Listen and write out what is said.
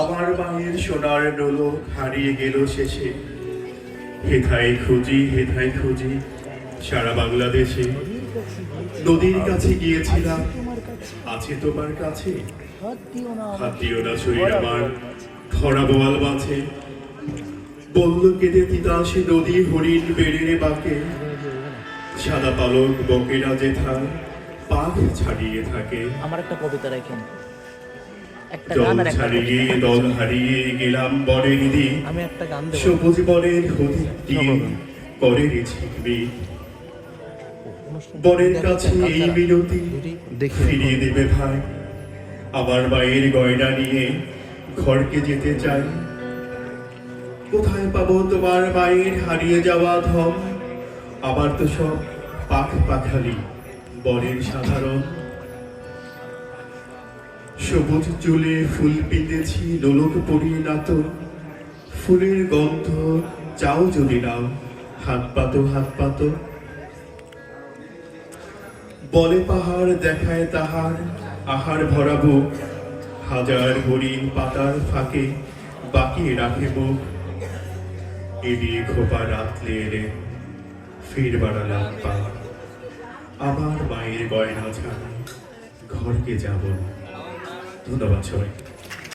আমার মায়ের সোনার নোলক হারিয়ে গেল শেষে, হেথায় খুঁজি হেথায় খুঁজি সারা বাংলাদেশে। নদীর কাছে গিয়েছিলাম, আছে তোমার কাছে? হাত দিও না শরীর আমার, ধরা বোয়াল মাছে। বলল কেঁদে তিতাসে নদী হরিণ বেড়ে বাঁকে, সাদা পালক বকেরা যেথায় পাখ ছাড়িয়ে থাকে। আমার একটা কবিতা রাখেন, একটা দল গান আর একটা ছাড়িয়ে দল হারিয়ে গেলাম বনের দিকে, আমি একটা গান দেব। সবুজ বনের হদিক দিয়ে করে ছিটবি। বনের কাছে এই মিনতি ফিরিয়ে দেবে ভাই, আমার মায়ের গয়না নিয়ে ঘরকে যেতে চাই। কোথায় পাবো তোমার মায়ের হারিয়ে যাওয়া ধন? আমার তো সব পাখ পাখালি বনের সাধারণ। সবুজ চুলে ফুল পেতেছি নোলক পরিয়ে নাত, ফুলের গন্ধ চাও যদি নাও, হাত পাতো হাত পাতো। বলে পাহাড় দেখায় তাহার আহার ভরা বুক, হাজার হরিণ পাতার ফাঁকে বাকিয়ে রাখে মুখ। এদিকে খোপা রাতলে এলে ফির বাড়ালাম পা, আমার মায়ের গয়না ছাড়া ঘরকে যাব। ধন্যবাদ সবাই।